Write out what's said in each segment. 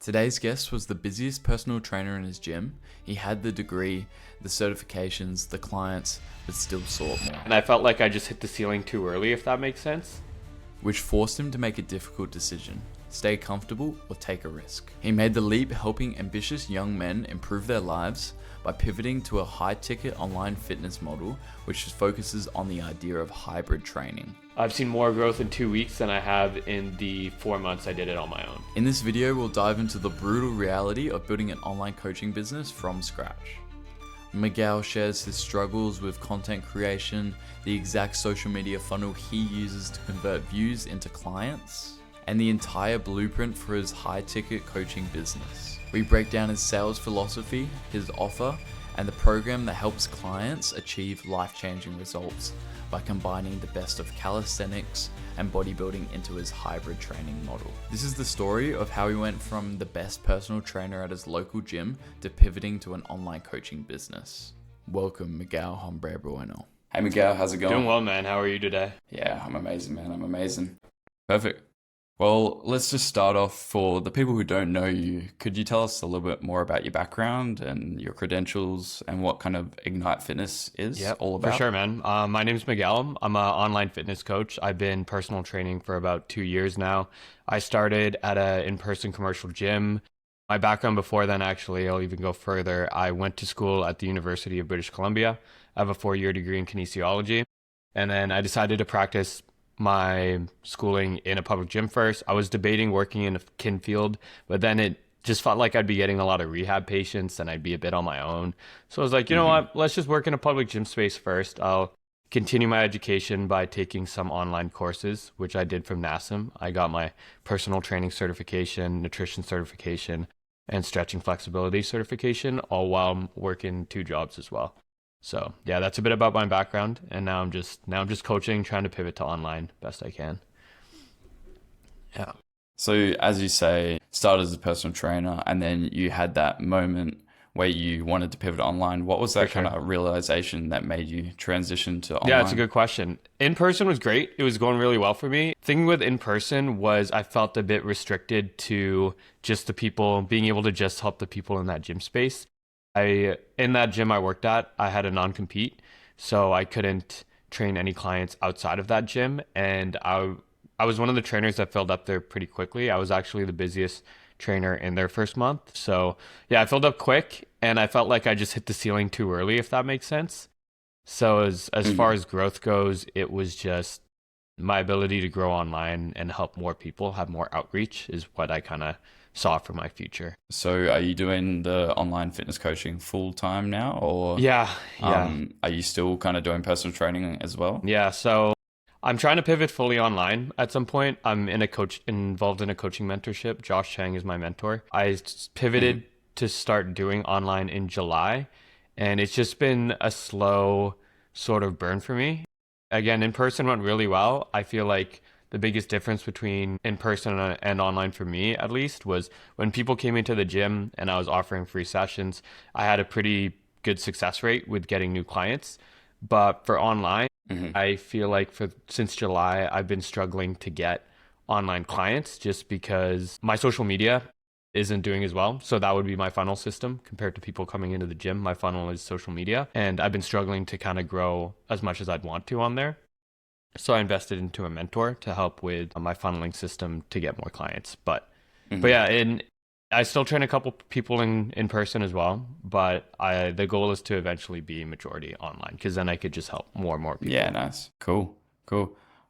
Today's guest was the busiest personal trainer in his gym. He had the degree, the certifications, the clients, but still sought more. And I felt like I just hit the ceiling too early, if that makes sense. Which forced him to make a difficult decision: stay comfortable or take a risk. He made the leap, helping ambitious young men improve their lives by pivoting to a high-ticket online fitness model, which focuses on the idea of hybrid training. I've seen more growth in 2 weeks than I have in the 4 months I did it on my own. In this video, we'll dive into the brutal reality of building an online coaching business from scratch. Miguel shares his struggles with content creation, the exact social media funnel he uses to convert views into clients, and the entire blueprint for his high-ticket coaching business. We break down his sales philosophy, his offer, and the program that helps clients achieve life-changing results by combining the best of calisthenics and bodybuilding into his hybrid training model. This is the story of how he went from the best personal trainer at his local gym to pivoting to an online coaching business. Welcome, Miguel Hombre Bueno. Hey Miguel, how's it going? Doing well, man. How are you today? Yeah, I'm amazing, man. I'm amazing. Perfect. Well, let's just start off. For the people who don't know you, could you tell us a little bit more about your background and your credentials and what kind of Ignite Fitness is all about? For sure, man. My name's Miguel. I'm an online fitness coach. I've been personal training for about 2 years now. I started at an in-person commercial gym. My background before then, actually, I'll even go further. I went to school at the University of British Columbia. I have a 4-year degree in kinesiology. And then I decided to practice my schooling in a public gym first. I was debating working in a kin field, but then it just felt like I'd be getting a lot of rehab patients and I'd be a bit on my own. So I was like, you know what, let's just work in a public gym space first. I'll continue my education by taking some online courses, which I did from NASM. I got my personal training certification, nutrition certification, and stretching flexibility certification, all while working 2 jobs as well. So yeah, that's a bit about my background, and now I'm just coaching, trying to pivot to online best I can. Yeah. So as you say, started as a personal trainer, and then you had that moment where you wanted to pivot online. What was that kind of realization that made you transition to online? Yeah, it's a good question. In person was great. It was going really well for me. Thing with in person was I felt a bit restricted to just the people, being able to just help the people in that gym space. In that gym I worked at, I had a non-compete, so I couldn't train any clients outside of that gym. And I was one of the trainers that filled up there pretty quickly. I was actually the busiest trainer in their first month. So yeah, I filled up quick, and I felt like I just hit the ceiling too early, if that makes sense. So as far as growth goes, it was just my ability to grow online and help more people have more outreach is what I kind of saw for my future. So are you doing the online fitness coaching full time now, or yeah are you still kind of doing personal training as well? Yeah, so I'm trying to pivot fully online at some point. I'm involved in a coaching mentorship. Josh Chang is my mentor. I pivoted to start doing online in July, and it's just been a slow sort of burn for me. Again, in person went really well. I feel like the biggest difference between in person and online for me, at least, was when people came into the gym and I was offering free sessions, I had a pretty good success rate with getting new clients. But for online, I feel like since July, I've been struggling to get online clients just because my social media isn't doing as well. So that would be my funnel system compared to people coming into the gym. My funnel is social media, and I've been struggling to kind of grow as much as I'd want to on there. So I invested into a mentor to help with my funneling system to get more clients. But yeah, and I still train a couple people in person as well. But the goal is to eventually be majority online, because then I could just help more and more people. Yeah, nice. Cool.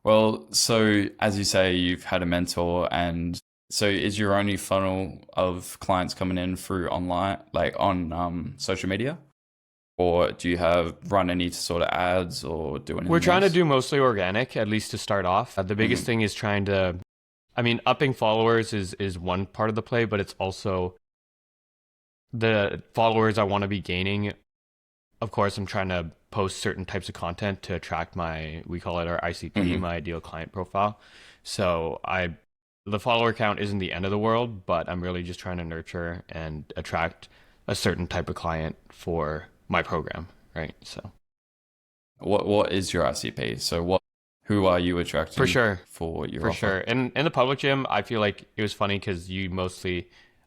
Well, so as you say, you've had a mentor, and so is your only funnel of clients coming in through online, like on social media? Or do you run any sort of ads or do anything We're trying else? to do mostly organic, at least to start off. The biggest thing is upping followers is one part of the play, but it's also the followers I want to be gaining. Of course, I'm trying to post certain types of content to attract we call it our ICP, my ideal client profile. So the follower count isn't the end of the world, but I'm really just trying to nurture and attract a certain type of client for my program, right? So what is your ICP? So who are you attracting for sure for your for offer? sure? And in the public gym, I feel like it was funny because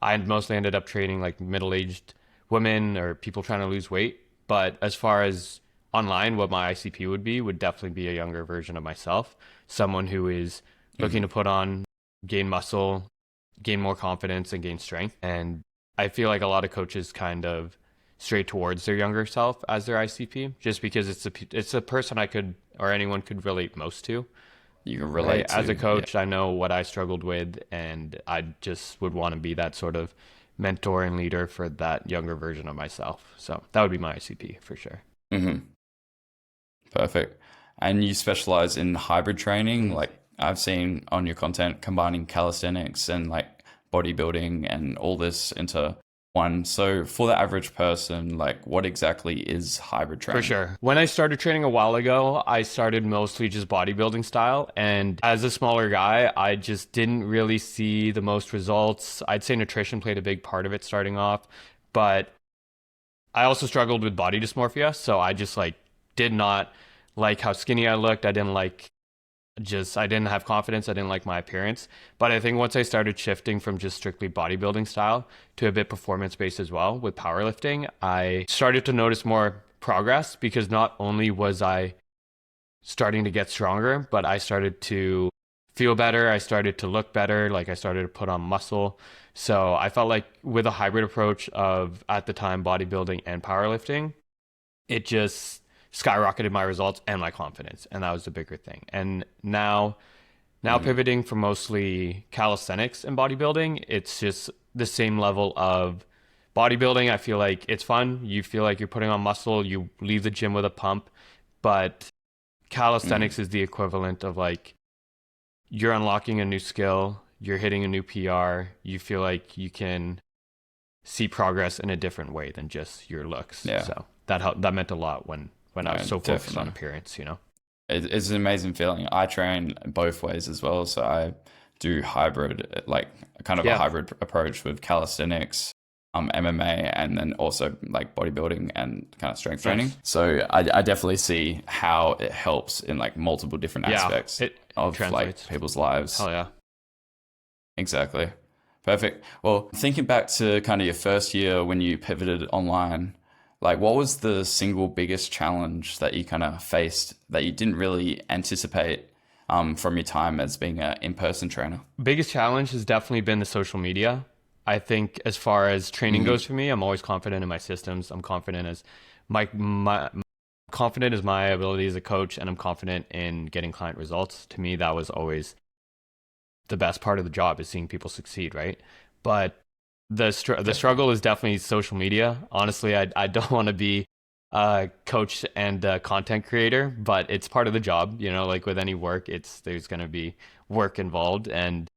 I mostly ended up training like middle-aged women or people trying to lose weight. But as far as online, what my ICP would definitely be a younger version of myself, someone who is looking to put on, gain muscle, gain more confidence, and gain strength. And I feel like a lot of coaches kind of stray towards their younger self as their ICP, just because it's a person I could or anyone could relate most to. You can Right? relate to. As a Yeah. coach, I know what I struggled with, and I just would want to be that sort of mentor and leader for that younger version of myself. So that would be my ICP for sure. Mm-hmm. Perfect. And you specialize in hybrid training, like I've seen on your content, combining calisthenics and like bodybuilding and all this into one. So for the average person, like what exactly is hybrid training? For sure. When I started training a while ago, I started mostly just bodybuilding style. And as a smaller guy, I just didn't really see the most results. I'd say nutrition played a big part of it starting off. But I also struggled with body dysmorphia. So I just like did not like how skinny I looked. I didn't have confidence. I didn't like my appearance. But I think once I started shifting from just strictly bodybuilding style to a bit performance based as well with powerlifting, I started to notice more progress because not only was I starting to get stronger, but I started to feel better. I started to look better. Like I started to put on muscle. So I felt like with a hybrid approach of at the time bodybuilding and powerlifting, it just skyrocketed my results and my confidence, and that was the bigger thing. And now pivoting from mostly calisthenics and bodybuilding, it's just the same level of bodybuilding. I feel like it's fun. You feel like you're putting on muscle, you leave the gym with a pump, but calisthenics is the equivalent of like you're unlocking a new skill, you're hitting a new PR, you feel like you can see progress in a different way than just your looks. Yeah. So that meant a lot when I was so focused on appearance, you know? It's an amazing feeling. I train both ways as well. So I do hybrid, like kind of a hybrid approach with calisthenics, MMA, and then also like bodybuilding and kind of strength training. So I definitely see how it helps in like multiple different aspects of like people's lives. Hell yeah. Exactly. Perfect. Well, thinking back to kind of your first year when you pivoted online, like what was the single biggest challenge that you kind of faced that you didn't really anticipate from your time as being an in-person trainer? Biggest challenge has definitely been the social media. I think as far as training goes for me, I'm always confident in my systems. I'm confident as my confident as my ability as a coach, and I'm confident in getting client results. To me, that was always the best part of the job, is seeing people succeed, right? But the struggle is definitely social media. Honestly, I don't want to be a coach and a content creator, but it's part of the job. You know, like with any work, there's going to be work involved, and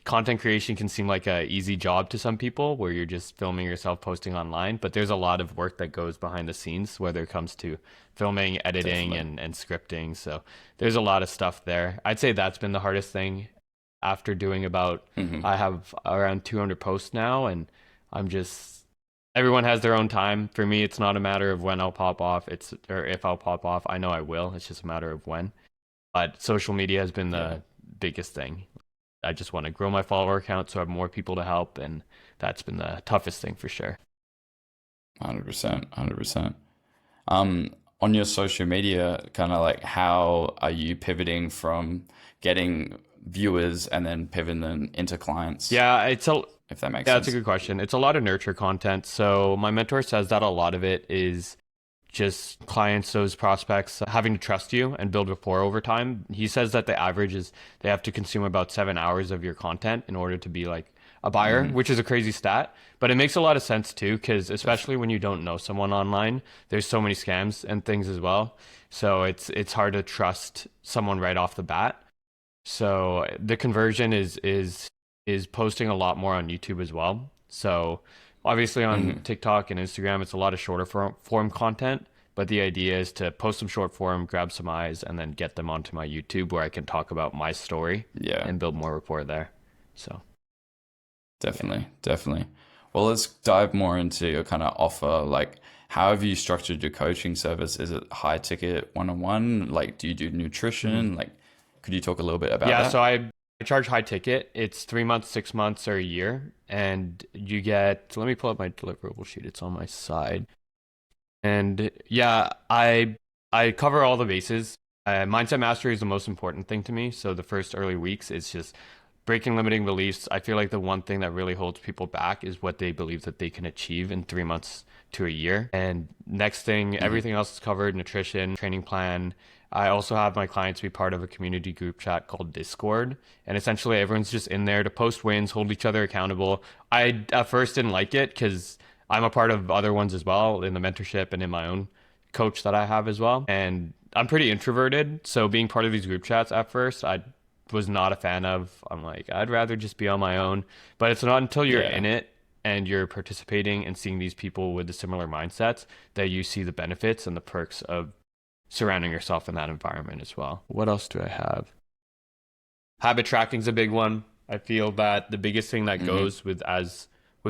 content creation can seem like a easy job to some people where you're just filming yourself, posting online, but there's a lot of work that goes behind the scenes, whether it comes to filming, editing, and scripting. So there's a lot of stuff there. I'd say that's been the hardest thing. After doing I have around 200 posts now, and everyone has their own time. For me, it's not a matter of when I'll pop off, or if I'll pop off. I know I will. It's just a matter of when. But social media has been the biggest thing. I just want to grow my follower count so I have more people to help, and that's been the toughest thing for sure. 100%. On your social media, kind of like how are you pivoting from getting viewers and then pivoting them into clients? Yeah, if that makes sense. That's a good question. It's a lot of nurture content. So my mentor says that a lot of it is just clients, those prospects, having to trust you and build rapport over time. He says that the average is they have to consume about 7 hours of your content in order to be like a buyer, which is a crazy stat, but it makes a lot of sense too, because especially when you don't know someone online, there's so many scams and things as well. So it's hard to trust someone right off the bat. So the conversion is posting a lot more on YouTube as well. So obviously on TikTok and Instagram, it's a lot of shorter form content, but the idea is to post some short form, grab some eyes, and then get them onto my YouTube where I can talk about my story and build more rapport there. So definitely. Well, let's dive more into your kind of offer. Like, how have you structured your coaching service? Is it high ticket one-on-one? Like, do you do nutrition? Like, could you talk a little bit about that? So I charge high ticket. It's 3 months, 6 months, or a year. And you get, let me pull up my deliverable sheet. It's on my side. And yeah, I cover all the bases. Mindset mastery is the most important thing to me. So the first early weeks is just breaking limiting beliefs. I feel like the one thing that really holds people back is what they believe that they can achieve in 3 months to a year. And next thing, everything else is covered: nutrition, training plan. I also have my clients be part of a community group chat called Discord. And essentially everyone's just in there to post wins, hold each other accountable. I at first didn't like it because I'm a part of other ones as well in the mentorship and in my own coach that I have as well. And I'm pretty introverted. So being part of these group chats at first, I was not a fan of. I'm like, I'd rather just be on my own. But it's not until you're in it and you're participating and seeing these people with the similar mindsets that you see the benefits and the perks of surrounding yourself in that environment as well. What else do I have? Habit tracking is a big one. I feel that the biggest thing that goes with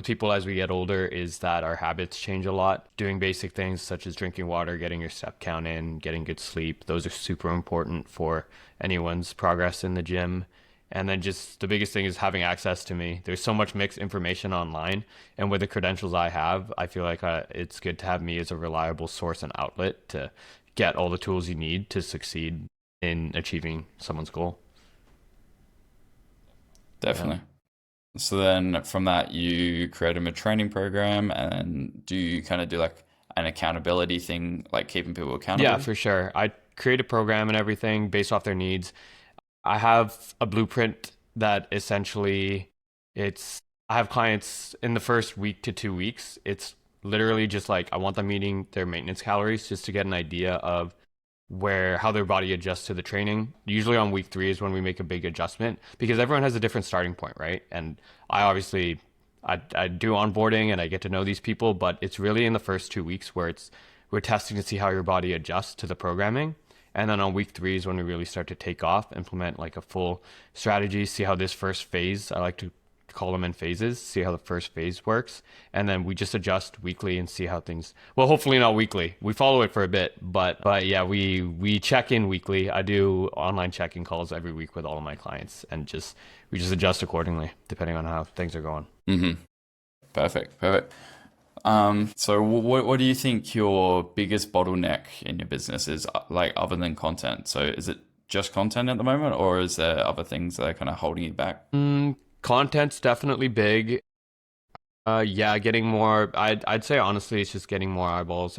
people as we get older is that our habits change a lot. Doing basic things such as drinking water, getting your step count in, getting good sleep, those are super important for anyone's progress in the gym. And then just the biggest thing is having access to me. There's so much mixed information online, and with the credentials I have, I feel like it's good to have me as a reliable source and outlet to get all the tools you need to succeed in achieving someone's goal. Definitely. So then from that, you create a training program, and do you kind of do like an accountability thing, like keeping people accountable? Yeah, for sure. I create a program and everything based off their needs. I have a blueprint that essentially I have clients in the first week to 2 weeks. It's literally just like, I want them meeting their maintenance calories just to get an idea of how their body adjusts to the training. Usually on week 3 is when we make a big adjustment, because everyone has a different starting point, right? And I obviously, I do onboarding and I get to know these people, but it's really in the first 2 weeks where we're testing to see how your body adjusts to the programming. And then on week 3 is when we really start to take off, implement like a full strategy, see how this first phase, I like to call them in phases, see how the first phase works. And then we just adjust weekly and see how things, well, hopefully not weekly. We follow it for a bit, but yeah, we check in weekly. I do online check-in calls every week with all of my clients, and we just adjust accordingly depending on how things are going. Perfect. So what do you think your biggest bottleneck in your business is, like, other than content? So is it just content at the moment, or is there other things that are kind of holding you back? Content's definitely big. Yeah, getting more, I'd say honestly, it's just getting more eyeballs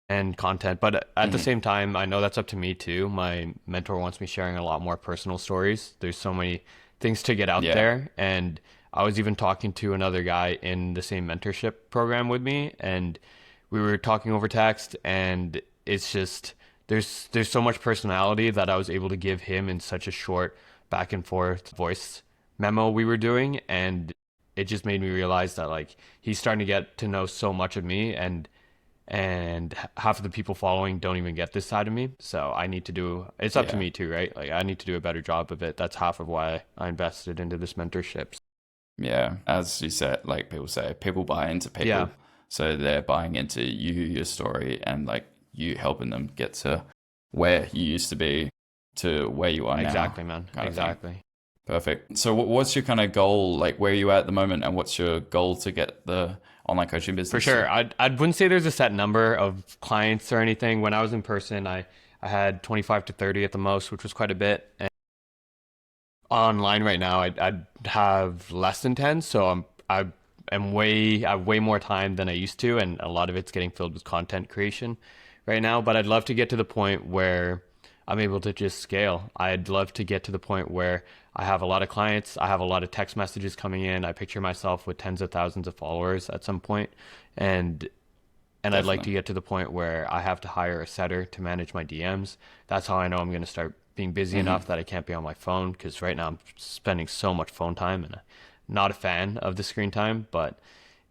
and content. But at the same time, I know that's up to me too. My mentor wants me sharing a lot more personal stories. There's so many things to get out there. And I was even talking to another guy in the same mentorship program with me, and we were talking over text, and it's just, there's so much personality that I was able to give him in such a short back and forth voice memo we were doing. And it just made me realize that, like, he's starting to get to know so much of me, and half of the people following don't even get this side of me. So I need to do, it's up to me too, right? Like, I need to do a better job of it. That's half of why I invested into this mentorship. Yeah, as you said, like people say, people buy into people. Yeah. So they're buying into you, your story, and like you helping them get to where you used to be to where you are now. Exactly, man. Exactly. Perfect. So what's your kind of goal? Like, where are you at the moment, and what's your goal to get the online coaching business? For sure. I wouldn't say there's a set number of clients or anything. When I was in person, I had 25 to 30 at the most, which was quite a bit. And online right now, I'd have less than 10. So I have way more time than I used to, and a lot of it's getting filled with content creation right now. But I'd love to get to the point where I'm able to just scale. I'd love to get to the point where I have a lot of clients. I have a lot of text messages coming in. I picture myself with tens of thousands of followers at some point. And I'd like to get to the point where I have to hire a setter to manage my DMs. That's how I know I'm going to start being busy enough that I can't be on my phone, because right now I'm spending so much phone time, and I'm not a fan of the screen time. But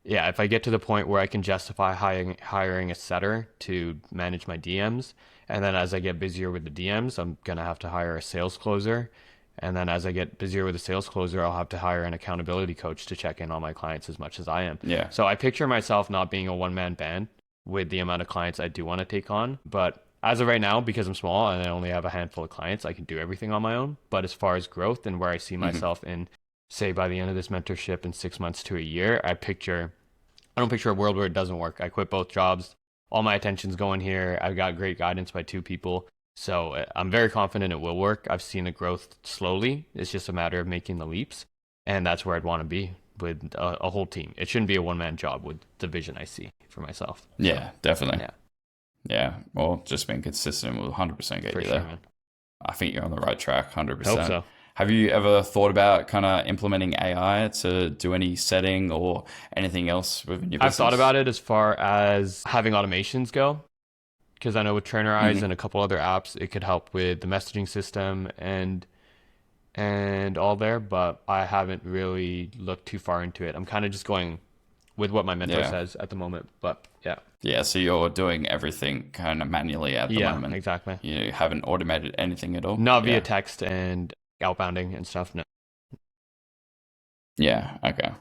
yeah, if I get to the point where I can justify hiring a setter to manage my DMs, and then as I get busier with the DMs, I'm going to have to hire a sales closer. And then as I get busier with the sales closer, I'll have to hire an accountability coach to check in on my clients as much as I am. So I picture myself not being a one-man band with the amount of clients I do want to take on, but As of right now, because I'm small and I only have a handful of clients, I can do everything on my own. But as far as growth and where I see myself in, say, by the end of this mentorship in 6 months to a year, I don't picture a world where it doesn't work. I quit both jobs. All my attention's going here. I've got great guidance by 2 people. So I'm very confident it will work. I've seen the growth slowly. It's just a matter of making the leaps. And that's where I'd want to be with a whole team. It shouldn't be a one-man job with the vision I see for myself. Yeah, definitely. Yeah. Yeah. Well, just being consistent will 100% get For you sure, there. man. I think you're on the right track, 100%. Hope so. Have you ever thought about kind of implementing AI to do any setting or anything else within your business? I've thought about it as far as having automations go, because I know with Trainer Eyes and a couple other apps, it could help with the messaging system and all there, but I haven't really looked too far into it. I'm kind of just going with what my mentor says at the moment, but yeah. Yeah, so you're doing everything kind of manually at the moment. Yeah, exactly. You haven't automated anything at all? Not via text and outbounding and stuff, no. Yeah, okay.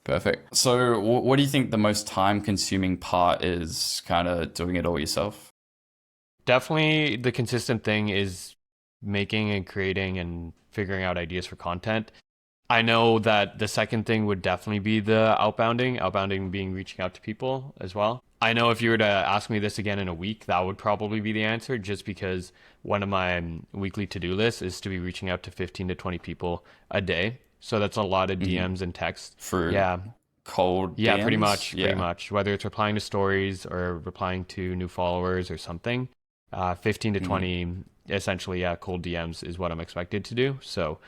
Perfect. So what do you think the most time-consuming part is, kind of doing it all yourself? Definitely the consistent thing is making and creating and figuring out ideas for content. I know that the second thing would definitely be the outbounding being reaching out to people as well. I know if you were to ask me this again in a week, that would probably be the answer, just because one of my weekly to-do lists is to be reaching out to 15 to 20 people a day. So that's a lot of DMs and texts. For cold DMs? Yeah, pretty much. Whether it's replying to stories or replying to new followers or something, 15 to 20, essentially, cold DMs is what I'm expected to do. So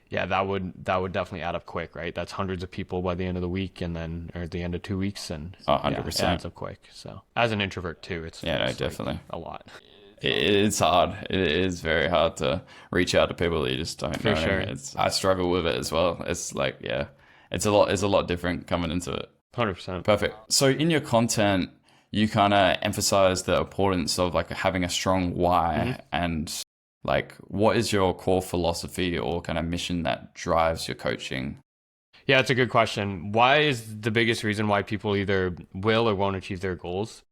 yeah, that would definitely add up quick, right? That's hundreds of people by the end of the week, and then or at the end of 2 weeks, and 100%. It adds up quick. So as an introvert too, it's definitely like a lot. It's hard. It is very hard to reach out to people that you just don't know. For sure. I struggle with it as well. It's like, it's a lot different coming into it. 100%. Perfect. So in your content, you kind of emphasize the importance of like having a strong why, and like, what is your core philosophy or kind of mission that drives your coaching? Yeah, it's a good question. Why is the biggest reason why people either will or won't achieve their goals.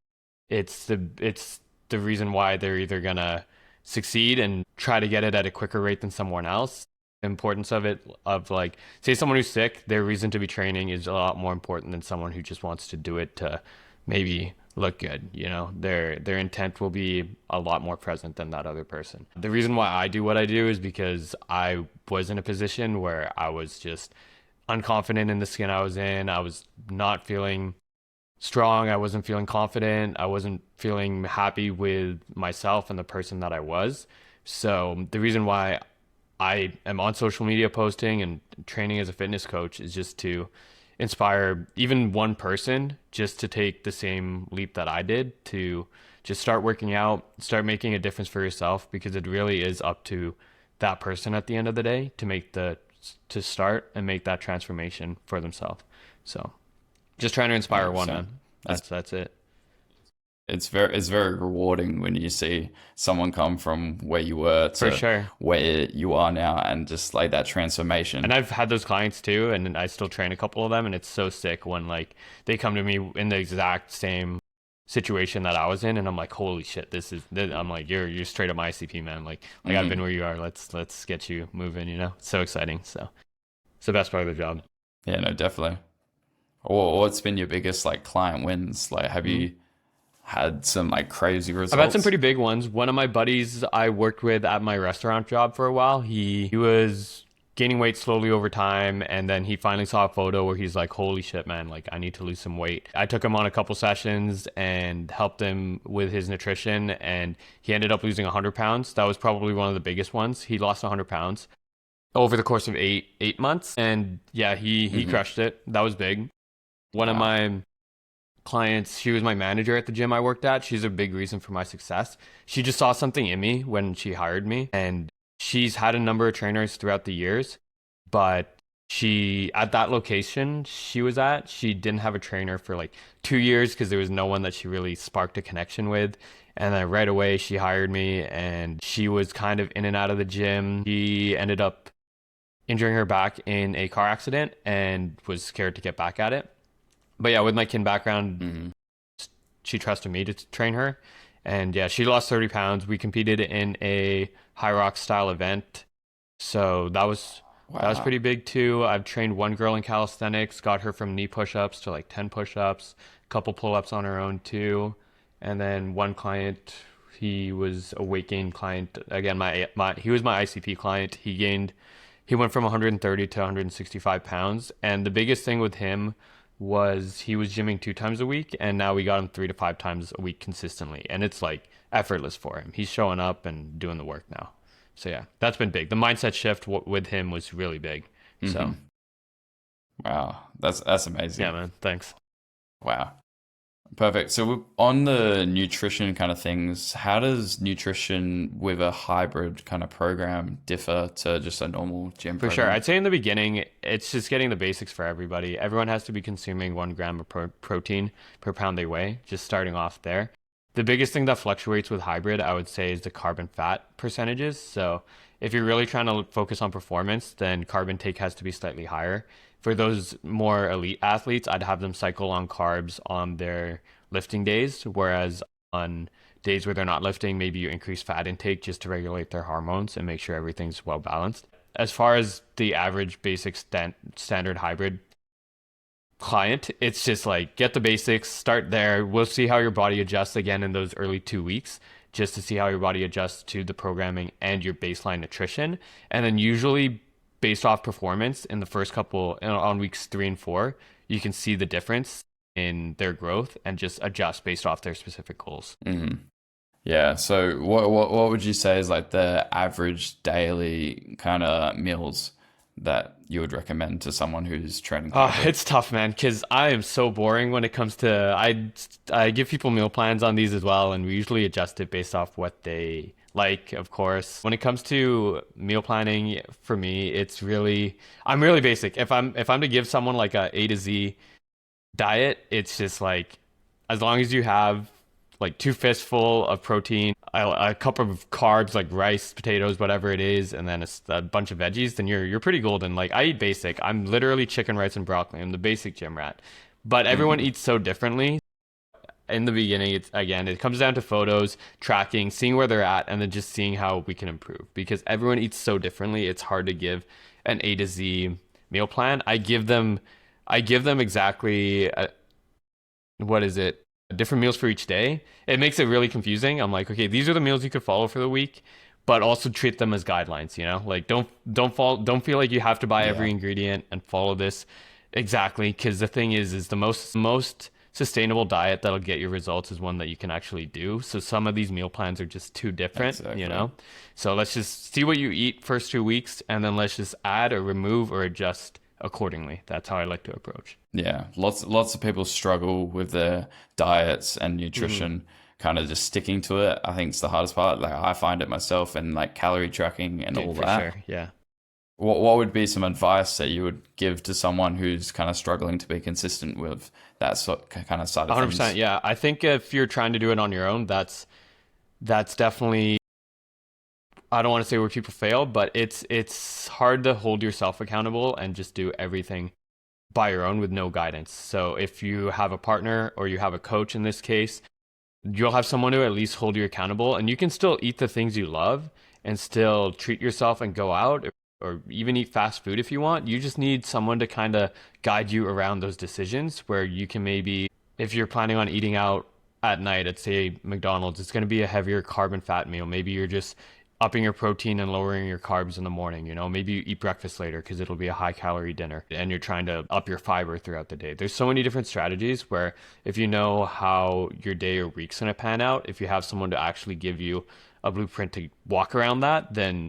It's the reason why they're either gonna succeed and try to get it at a quicker rate than someone else. The importance of it, of like, say someone who's sick, their reason to be training is a lot more important than someone who just wants to do it to maybe look good. Their intent will be a lot more present than that other person. The reason why I do what I do is because I was in a position where I was just unconfident in the skin I was in. I was not feeling strong. I wasn't feeling confident. I wasn't feeling happy with myself and the person that I was. So the reason why I am on social media posting and training as a fitness coach is just to inspire even one person just to take the same leap that I did, to just start working out, start making a difference for yourself, because it really is up to that person at the end of the day to start and make that transformation for themselves. So just trying to inspire one, man. That's it. It's very rewarding when you see someone come from where you were to where you are now, and just like that transformation. And I've had those clients too, and I still train a couple of them, and it's so sick when like they come to me in the exact same situation that I was in, and I'm like, holy shit, I'm like, you're straight up my ICP, man. Like I've been where you are. Let's get you moving. It's so exciting. So it's the best part of the job. Yeah, no, definitely. Or what's been your biggest like client wins? Like, have you had some like crazy results? I've had some pretty big ones. One of my buddies I worked with at my restaurant job for a while, he was gaining weight slowly over time, and then he finally saw a photo where he's like, holy shit, man, like I need to lose some weight. I took him on a couple sessions and helped him with his nutrition, and he ended up losing 100 pounds. That was probably one of the biggest ones. He lost 100 pounds over the course of eight months, and yeah, he crushed it. That was big. One of my clients, she was my manager at the gym I worked at. She's a big reason for my success. She just saw something in me when she hired me, and she's had a number of trainers throughout the years, but she, at that location she was at, she didn't have a trainer for like 2 years because there was no one that she really sparked a connection with. And then right away she hired me, and she was kind of in and out of the gym. She ended up injuring her back in a car accident and was scared to get back at it. But yeah, with my kin background, she trusted me to train her. And yeah, she lost 30 pounds. We competed in a high rock style event. So that was Wow. pretty big too. I've trained one girl in calisthenics, got her from knee push-ups to like 10 push-ups, a couple pull-ups on her own too. And then one client, he was a weight gain client. Again, he was my ICP client. He went from 130 to 165 pounds. And the biggest thing with him was he was gymming 2 times a week, and now we got him 3 to 5 times a week consistently. And it's like effortless for him. He's showing up and doing the work now. So yeah, that's been big. The mindset shift with him was really big. So Wow, that's amazing. yeah, man. Thanks. Wow. Perfect. So on the nutrition kind of things, how does nutrition with a hybrid kind of program differ to just a normal gym For program? sure. I'd say in the beginning, it's just getting the basics for everybody. Everyone has to be consuming 1 gram of protein per pound they weigh, just starting off there. The biggest thing that fluctuates with hybrid, I would say, is the carb and fat percentages. So if you're really trying to focus on performance, then carb intake has to be slightly higher. For those more elite athletes, I'd have them cycle on carbs on their lifting days, whereas on days where they're not lifting, maybe you increase fat intake just to regulate their hormones and make sure everything's well balanced. As far as the average basic standard hybrid client, it's just like get the basics, start there. We'll see how your body adjusts again in those early 2 weeks, just to see how your body adjusts to the programming and your baseline nutrition. And then usually based off performance in the first couple on weeks 3 and 4, you can see the difference in their growth and just adjust based off their specific goals. Yeah. So what would you say is like the average daily kind of meals that you would recommend to someone who's training hybrid? It's tough, man, because I am so boring when it comes to I give people meal plans on these as well, and we usually adjust it based off what they like, of course. When it comes to meal planning, for me, I'm really basic. If I'm to give someone like A to Z diet, it's just like as long as you have like 2 fistful of protein, a cup of carbs like rice, potatoes, whatever it is, and then a bunch of veggies, then you're pretty golden. Like I eat basic. I'm literally chicken, rice, and broccoli. I'm the basic gym rat. But everyone eats so differently. In the beginning, it comes down to photos, tracking, seeing where they're at, and then just seeing how we can improve. Because everyone eats so differently, it's hard to give an A to Z meal plan. I give them exactly what is it? Different meals for each day. It makes it really confusing. I'm like, okay, these are the meals you could follow for the week, but also treat them as guidelines, Like don't feel like you have to buy every ingredient and follow this exactly, because the thing is the most sustainable diet that'll get you results is one that you can actually do. So some of these meal plans are just too different, Exactly. So let's just see what you eat first 2 weeks, and then let's just add or remove or adjust accordingly. That's how I like to approach. Yeah, lots of people struggle with their diets and nutrition, kind of just sticking to it. I think it's the hardest part. Like I find it myself, and like calorie tracking and all For that. sure. Yeah. What would be some advice that you would give to someone who's kind of struggling to be consistent with that kind of side of 100%. things? Yeah. I think if you're trying to do it on your own, that's definitely, I don't want to say where people fail, but it's hard to hold yourself accountable and just do everything by your own with no guidance. So if you have a partner or you have a coach in this case, you'll have someone to at least hold you accountable, and you can still eat the things you love and still treat yourself and go out or even eat fast food if you want. You just need someone to kind of guide you around those decisions, where you can maybe, if you're planning on eating out at night at say McDonald's, it's going to be a heavier carb and fat meal. Maybe you're just upping your protein and lowering your carbs in the morning. Maybe you eat breakfast later because it'll be a high calorie dinner, and you're trying to up your fiber throughout the day. There's so many different strategies where if you know how your day or week's going to pan out, if you have someone to actually give you a blueprint to walk around that, then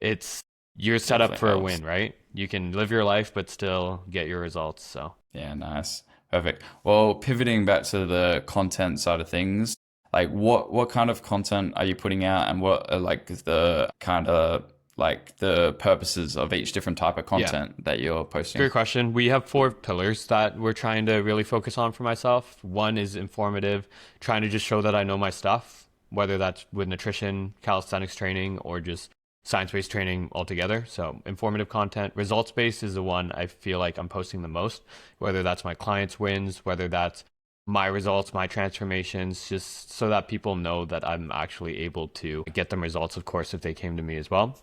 you're set up for a win, right? You can live your life but still get your results. So Yeah, nice. Perfect. Well, pivoting back to the content side of things, like what kind of content are you putting out, and what are like the kind of like the purposes of each different type of content that you're posting? great question. We have 4 pillars that we're trying to really focus on for myself. One is informative, trying to just show that I know my stuff, whether that's with nutrition, calisthenics training, or just science-based training altogether. So informative content. Results-based is the one I feel like I'm posting the most, whether that's my clients' wins, whether that's my results, my transformations, just so that people know that I'm actually able to get them results, of course, if they came to me as well.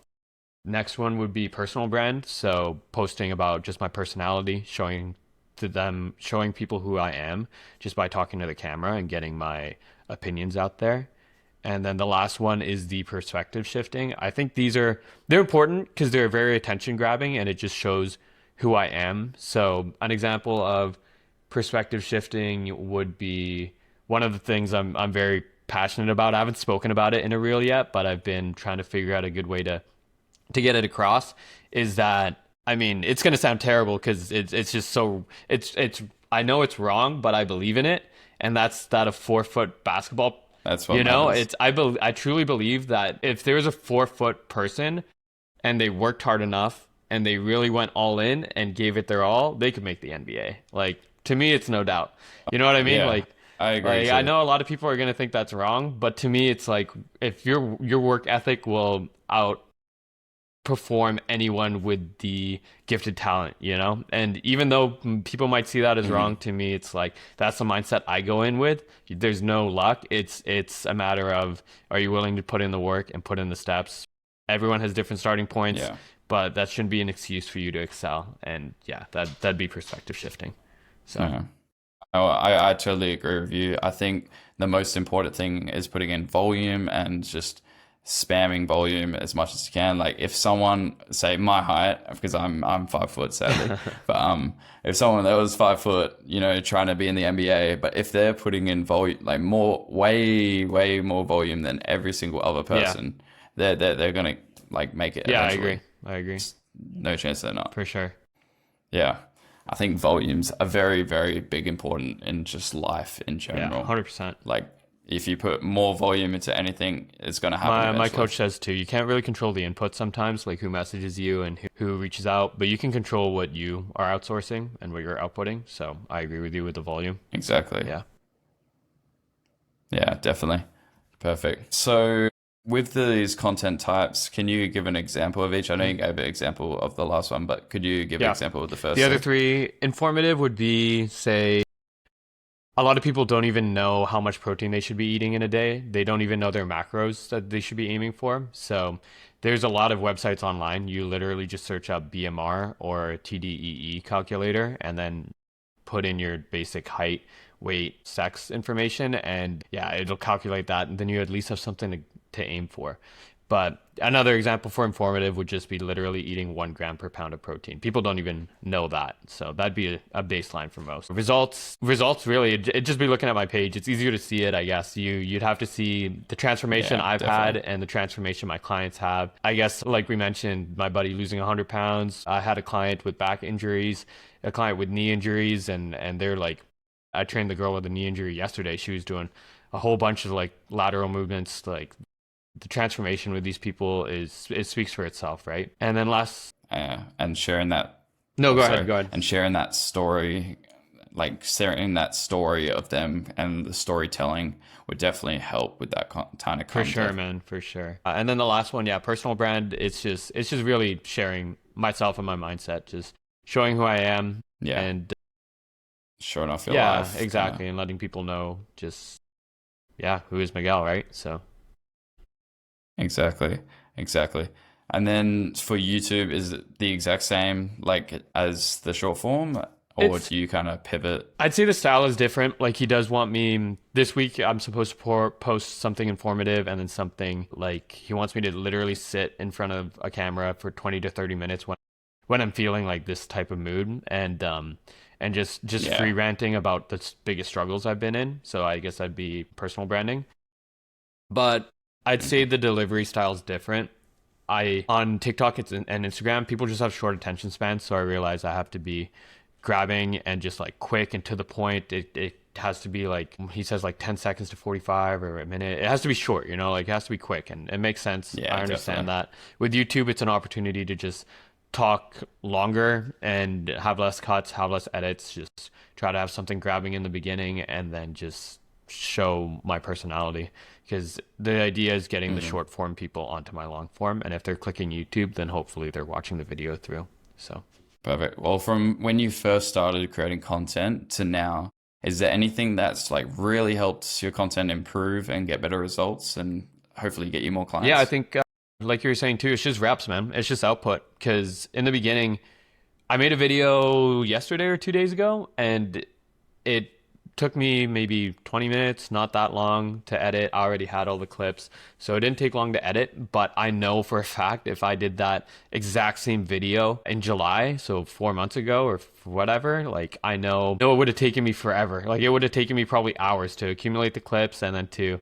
Next one would be personal brand. So posting about just my personality, showing people who I am just by talking to the camera and getting my opinions out there. And then the last one is the perspective shifting. I think they're important because they're very attention grabbing and it just shows who I am. So an example of perspective shifting would be one of the things I'm very passionate about. I haven't spoken about it in a reel yet, but I've been trying to figure out a good way to get it across is that, I mean, it's going to sound terrible because it's just so it's I know it's wrong, but I believe in it, and that's that a 4 foot basketball. That's what matters. It's I truly believe that if there's a 4 foot person and they worked hard enough and they really went all in and gave it their all, they could make the NBA. Like, to me, it's no doubt. You know what I mean? Yeah, Like, I agree. I know a lot of people are gonna think that's wrong, but to me, it's like if your work ethic will outperform anyone with the gifted talent, you know? And even though people might see that as wrong, to me, it's like that's the mindset I go in with. There's no luck. It's a matter of, are you willing to put in the work and put in the steps? Everyone has different starting points, but that shouldn't be an excuse for you to excel. And yeah, that'd be perspective shifting. So Oh, I totally agree with you. I think the most important thing is putting in volume and just spamming volume as much as you can. Like if someone, say my height, because I'm 5 foot sadly, but if someone that was 5 foot, you know, trying to be in the NBA, but if they're putting in volume, like way more volume than every single other person, they're gonna like make it. Yeah, eventually. I agree. No chance they're not. For sure. Yeah. I think volumes are very, very big important in just life in general. Yeah, 100%. Like if you put more volume into anything, it's going to happen. My coach says too, you can't really control the input sometimes, like who messages you and who reaches out, but you can control what you are outsourcing and what you're outputting. So I agree with you with the volume. Exactly. Yeah. Yeah, definitely. Perfect. So with these content types, can you give an example of each? I know you gave an example of the last one, but could you give an example of the first? The other three, informative would be, say, a lot of people don't even know how much protein they should be eating in a day. They don't even know their macros that they should be aiming for. So there's a lot of websites online. You literally just search up BMR or TDEE calculator and then put in your basic height, weight, sex information, and yeah, it'll calculate that, and then you at least have something to aim for. But another example for informative would just be literally eating 1 gram per pound of protein. People don't even know that. So that'd be a baseline for most. Results really, it'd just be looking at my page. It's easier to see it, I guess. You'd have to see the transformation I've had and the transformation my clients have. I guess, like we mentioned, my buddy losing 100 pounds. I had a client with back injuries, a client with knee injuries, and they're like, I trained the girl with a knee injury yesterday. She was doing a whole bunch of like lateral movements, like the transformation with these people it speaks for itself, right? And then and sharing that. No, go ahead. And sharing that story, like sharing that story of them and the storytelling would definitely help with that kind of content. For sure, man, for sure. And then the last one, personal brand. It's just really sharing myself and my mindset, just showing who I am. Yeah. And showing off your life. Yeah, exactly, and letting people know just who is Miguel, right? So. Exactly. And then for YouTube, is it the exact same like as the short form, or do you kind of pivot? I'd say the style is different. Like he does want me this week, I'm supposed to post something informative and then something like he wants me to literally sit in front of a camera for 20 to 30 minutes when I'm feeling like this type of mood and just free ranting about the biggest struggles I've been in. So I guess I'd be personal branding. But I'd say the delivery style is different. On TikTok and Instagram, people just have short attention spans, so I realize I have to be grabbing and just like quick and to the point. It has to be like he says, like 10 seconds to 45 or a minute. It has to be short, like it has to be quick, and it makes sense. Yeah, I understand that. With YouTube, it's an opportunity to just talk longer and have less cuts, have less edits. Just try to have something grabbing in the beginning and then just show my personality, because the idea is getting the short form people onto my long form, and if they're clicking YouTube, then hopefully they're watching the video through. So perfect. Well, from when you first started creating content to now, Is there anything that's like really helped your content improve and get better results and hopefully get you more clients? Yeah, I think like you were saying too, it's just reps, man. It's just output. Because in the beginning, I made a video yesterday or 2 days ago, and it took me maybe 20 minutes, not that long to edit. I already had all the clips, so it didn't take long to edit. But I know for a fact if I did that exact same video in July, so 4 months ago or whatever, like I know it would have taken me forever. Like it would have taken me probably hours to accumulate the clips and then to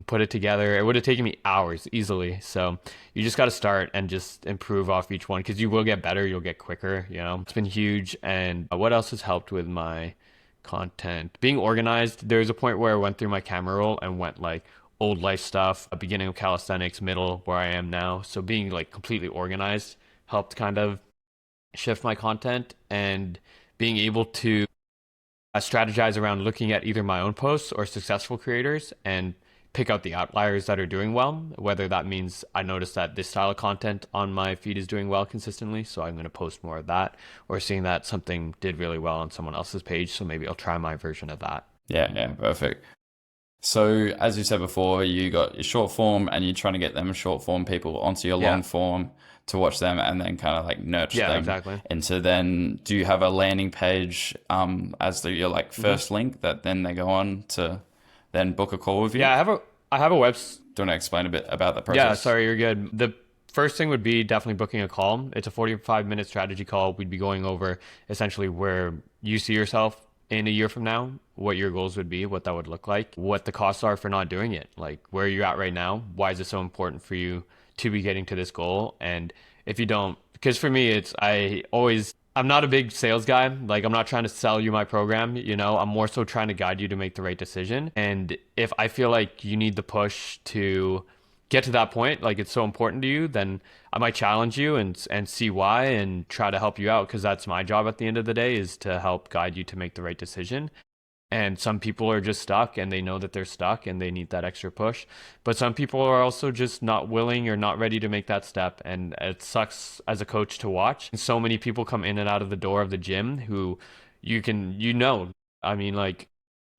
put it together. It would have taken me hours easily. So you just got to start and just improve off each one, because you will get better, you'll get quicker, you know. It's been huge. And what else has helped with my content? Being organized. There's a point where I went through my camera roll and went like old life stuff, beginning of calisthenics, middle, where I am now. So being like completely organized helped kind of shift my content, and being able to strategize around looking at either my own posts or successful creators and pick out the outliers that are doing well, whether that means I notice that this style of content on my feed is doing well consistently, so I'm going to post more of that, or seeing that something did really well on someone else's page, so maybe I'll try my version of that. Yeah, perfect. So as you said before, you got your short form and you're trying to get them short form people onto your long form to watch them and then kind of like nurture them exactly. into then, do you have a landing page as your like first link that then they go on to then book a call with you? Yeah, I have a website. Do you want to explain a bit about the process? Yeah, sorry, you're good. The first thing would be definitely booking a call. It's a 45-minute strategy call. We'd be going over essentially where you see yourself in a year from now, what your goals would be, what that would look like, what the costs are for not doing it, like where you're at right now, why is it so important for you to be getting to this goal. And if you don't, because for me, I'm not a big sales guy. Like, I'm not trying to sell you my program, you know, I'm more so trying to guide you to make the right decision. And if I feel like you need the push to get to that point, like it's so important to you, then I might challenge you and see why and try to help you out, because that's my job at the end of the day, is to help guide you to make the right decision. And some people are just stuck and they know that they're stuck and they need that extra push. But some people are also just not willing or not ready to make that step. And it sucks as a coach to watch. And so many people come in and out of the door of the gym who I mean, like,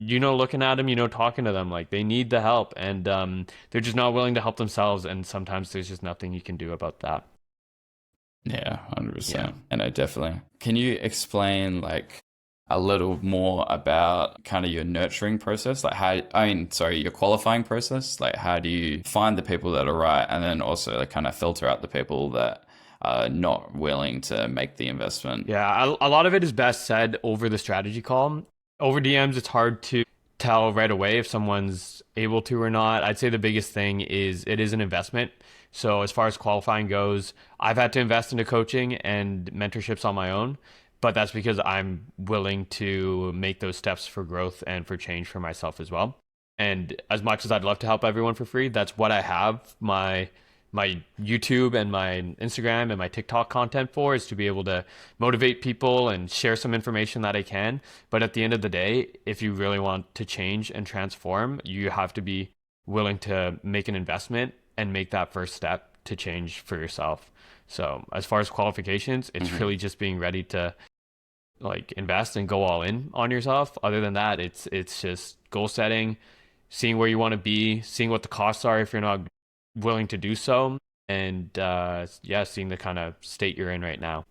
looking at them, talking to them, like they need the help, and they're just not willing to help themselves. And sometimes there's just nothing you can do about that. Yeah, 100%. Yeah. And I definitely. Can you explain like a little more about kind of your nurturing process? Like your qualifying process. Like how do you find the people that are right, and then also like kind of filter out the people that are not willing to make the investment? Yeah, a lot of it is best said over the strategy call. Over DMs, it's hard to tell right away if someone's able to or not. I'd say the biggest thing is it is an investment. So as far as qualifying goes, I've had to invest into coaching and mentorships on my own, but that's because I'm willing to make those steps for growth and for change for myself as well. And as much as I'd love to help everyone for free, that's what I have my YouTube and my Instagram and my TikTok content for, is to be able to motivate people and share some information that I can. But at the end of the day, if you really want to change and transform, you have to be willing to make an investment and make that first step to change for yourself. So as far as qualifications, it's really just being ready to like invest and go all in on yourself. Other than that, it's just goal setting, seeing where you want to be, seeing what the costs are if you're not willing to do so, and seeing the kind of state you're in right now.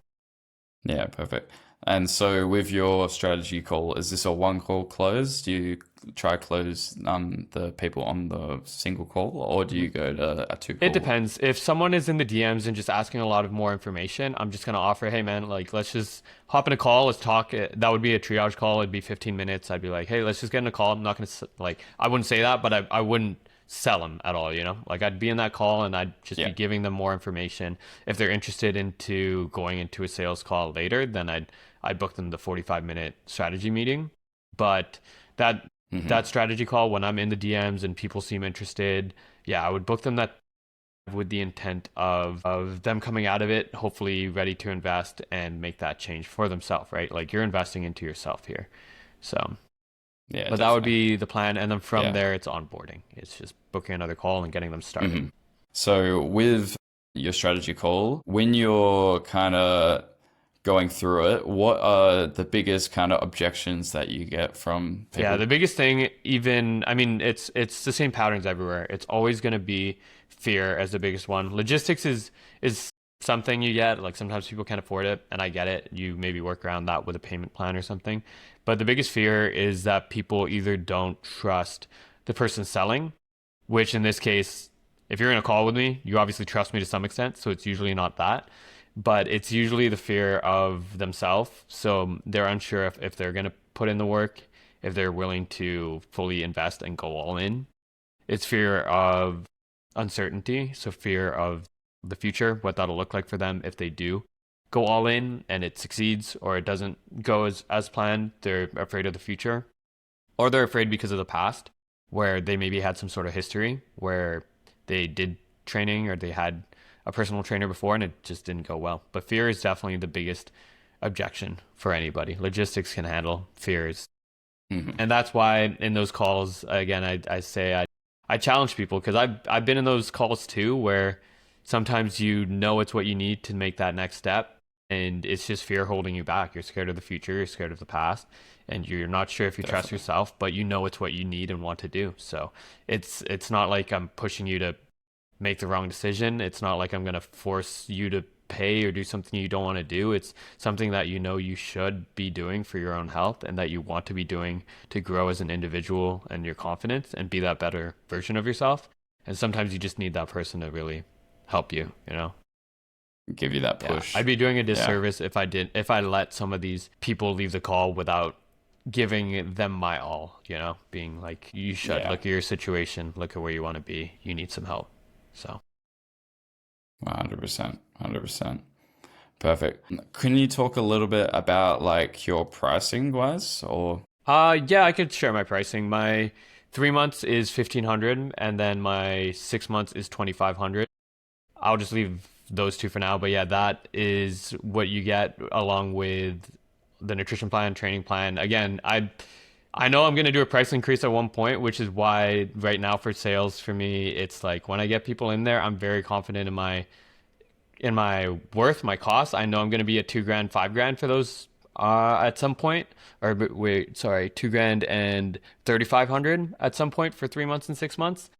Yeah, perfect. And so with your strategy call, is this a one call close? Do you try close the people on the single call, or do you go to a two call? It depends. If someone is in the DMs and just asking a lot of more information, I'm just going to offer, hey man, like let's just hop in a call, let's talk. That would be a triage call. It'd be 15 minutes. I'd be like, hey, let's just get in a call. I'm not going to I wouldn't say that, but I wouldn't sell them at all, like I'd be in that call and I'd just be giving them more information. If they're interested into going into a sales call later, then I'd book them the 45-minute strategy meeting. But that strategy call, when I'm in the DMs and people seem interested, I would book them that with the intent of them coming out of it hopefully ready to invest and make that change for themselves, right? Like you're investing into yourself here. So but that would be the plan. And then from there, it's onboarding. It's just booking another call and getting them started. So with your strategy call, when you're kind of going through it, what are the biggest kind of objections that you get from people? Yeah, the biggest thing, even, I mean, it's the same patterns everywhere. It's always going to be fear as the biggest one. Logistics is something you get. Like sometimes people can't afford it, and I get it. You maybe work around that with a payment plan or something. But the biggest fear is that people either don't trust the person selling, which in this case, if you're in a call with me, you obviously trust me to some extent, so it's usually not that. But it's usually the fear of themselves. So they're unsure if they're going to put in the work, if they're willing to fully invest and go all in. It's fear of uncertainty, so fear of the future, what that'll look like for them if they do go all in and it succeeds or it doesn't go as planned. They're afraid of the future, or they're afraid because of the past where they maybe had some sort of history where they did training or they had a personal trainer before and it just didn't go well. But fear is definitely the biggest objection for anybody. Logistics can handle fears. And that's why in those calls, again, I say I challenge people, because I've been in those calls too, where sometimes you know it's what you need to make that next step, and it's just fear holding you back. You're scared of the future, you're scared of the past, and you're not sure if you trust yourself, but you know it's what you need and want to do. So it's not like I'm pushing you to make the wrong decision. It's not like I'm going to force you to pay or do something you don't want to do. It's something that you know you should be doing for your own health and that you want to be doing to grow as an individual and your confidence and be that better version of yourself. And sometimes you just need that person to really help you, you know? Give you that push. I'd be doing a disservice if I let some of these people leave the call without giving them my all, you know, being like, you should look at your situation, look at where you want to be. You need some help. So 100%. Perfect. Can you talk a little bit about like your pricing wise, or? Yeah, I could share my pricing. My 3 months is 1,500 and then my 6 months is 2,500. I'll just leave those two for now, but yeah, that is what you get along with the nutrition plan, training plan. Again, I know I'm going to do a price increase at one point, which is why right now for sales for me, it's like when I get people in there, I'm very confident in my worth, my cost. I know I'm going to be at $2,000, $5,000 for those at some point, or wait, sorry, $2,000 and 3,500 at some point for 3 months and 6 months.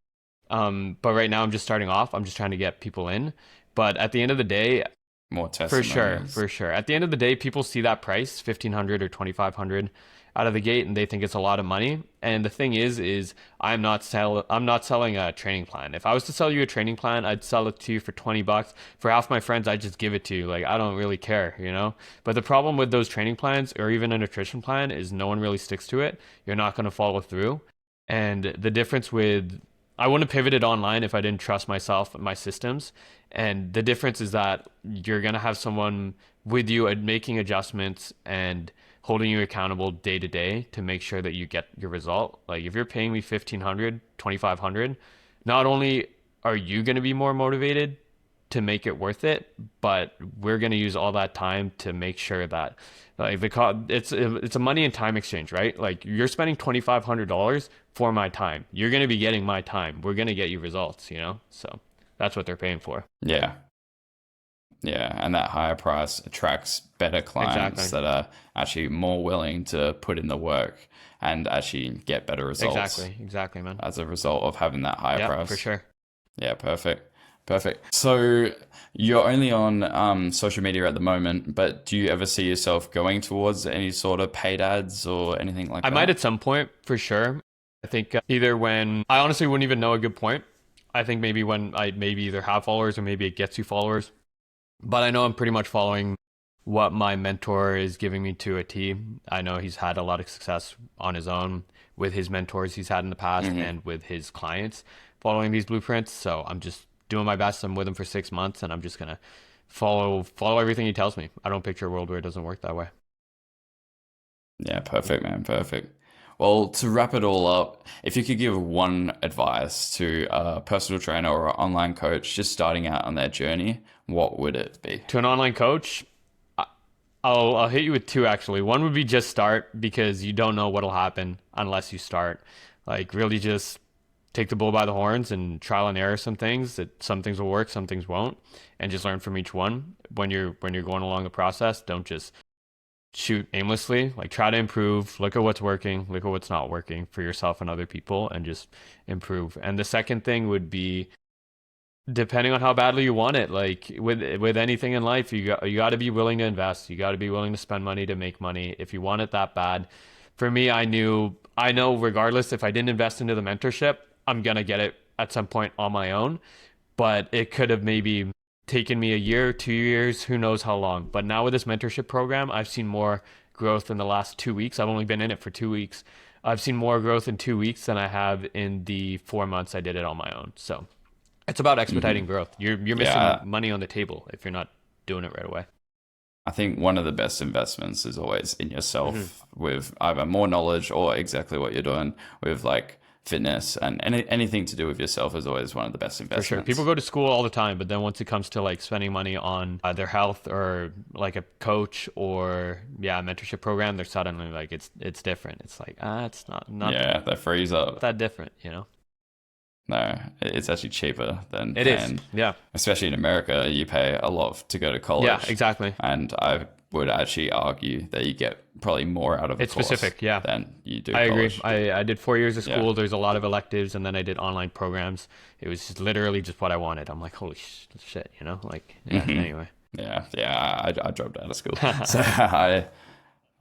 But right now I'm just starting off. I'm just trying to get people in. But at the end of the day, more testimonials. For sure. At the end of the day, people see that price, 1,500 or 2,500 out of the gate, and they think it's a lot of money. And the thing is I'm not selling a training plan. If I was to sell you a training plan, I'd sell it to you for $20. For half my friends, I'd just give it to you. Like, I don't really care, you know? But the problem with those training plans or even a nutrition plan is no one really sticks to it. You're not going to follow through. And the difference with, I wouldn't have pivoted online if I didn't trust myself and my systems. And the difference is that you're going to have someone with you making adjustments and holding you accountable day to day to make sure that you get your result. Like if you're paying me 1,500, 2,500, not only are you going to be more motivated to make it worth it, but we're going to use all that time to make sure that like it's a money and time exchange, right? Like you're spending $2,500 for my time. You're going to be getting my time. We're going to get you results, you know? So that's what they're paying for. Yeah. And that higher price attracts better clients that are actually more willing to put in the work and actually get better results. Exactly, man. As a result of having that higher price. Yeah, for sure. Yeah, perfect. So you're only on social media at the moment, but do you ever see yourself going towards any sort of paid ads or anything like that? I might at some point, for sure. I think either when, I honestly wouldn't even know a good point. I think maybe when I maybe either have followers or maybe it gets you followers. But I know I'm pretty much following what my mentor is giving me to a T. I know he's had a lot of success on his own with his mentors he's had in the past and with his clients following these blueprints. So I'm just doing my best. I'm with him for 6 months and I'm just going to follow everything he tells me. I don't picture a world where it doesn't work that way. Yeah, perfect, man. Perfect. Well, to wrap it all up, if you could give one advice to a personal trainer or an online coach just starting out on their journey, what would it be? To an online coach, I'll hit you with two actually. One would be just start, because you don't know what'll happen unless you start. Like really just take the bull by the horns and trial and error some things. That some things will work, some things won't, and just learn from each one. When you're going along the process, don't just shoot aimlessly. Like, try to improve, look at what's working, look at what's not working for yourself and other people, and just improve. And the second thing would be, depending on how badly you want it, like with anything in life, you got to be willing to invest. You got to be willing to spend money to make money if you want it that bad. For me, I know regardless, if I didn't invest into the mentorship, I'm gonna get it at some point on my own. But it could have maybe taken me a year, 2 years, who knows how long. But now with this mentorship program, I've seen more growth in the last 2 weeks. I've only been in it for 2 weeks. I've seen more growth in 2 weeks than I have in the 4 months I did it on my own. So it's about expediting growth. You're missing money on the table if you're not doing it right away. I think one of the best investments is always in yourself, with either more knowledge or exactly what you're doing with, like, fitness, and anything to do with yourself is always one of the best investments. For sure. People go to school all the time, but then once it comes to, like, spending money on their health or like a coach or a mentorship program, they're suddenly like, it's different. It's like, it's not they freeze up. that different, you know? No, it's actually cheaper than it is. Yeah. Especially in America, you pay a lot to go to college. Yeah, exactly. And I would actually argue that you get probably more out of it's specific, than you do. I college. agree. I did 4 years of school. There's a lot of electives, and then I did online programs. It was just literally just what I wanted. I'm like, holy shit, you know? Like, anyway. Yeah. I dropped out of school, so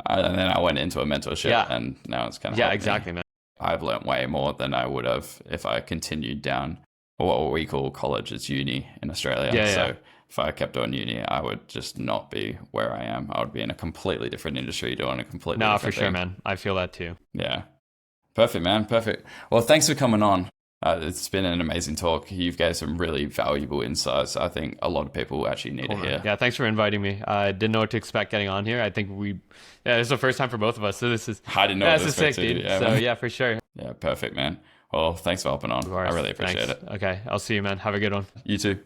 and then I went into a mentorship, and now it's kind of exactly, man. I've learned way more than I would have if I continued down what we call college. It's uni in Australia. So if I kept doing uni, I would just not be where I am. I would be in a completely different industry doing a completely different thing. Sure, man. I feel that too. Yeah. Perfect, man. Perfect. Well, thanks for coming on. It's been an amazing talk. You've gave some really valuable insights. I think a lot of people actually need to hear. Yeah, thanks for inviting me. I didn't know what to expect getting on here. I think this is the first time for both of us. So this is, I didn't know what to expect, dude. Yeah, so yeah, for sure. Yeah, perfect, man. Well, thanks for hopping on. I really appreciate it. Okay, I'll see you, man. Have a good one. You too.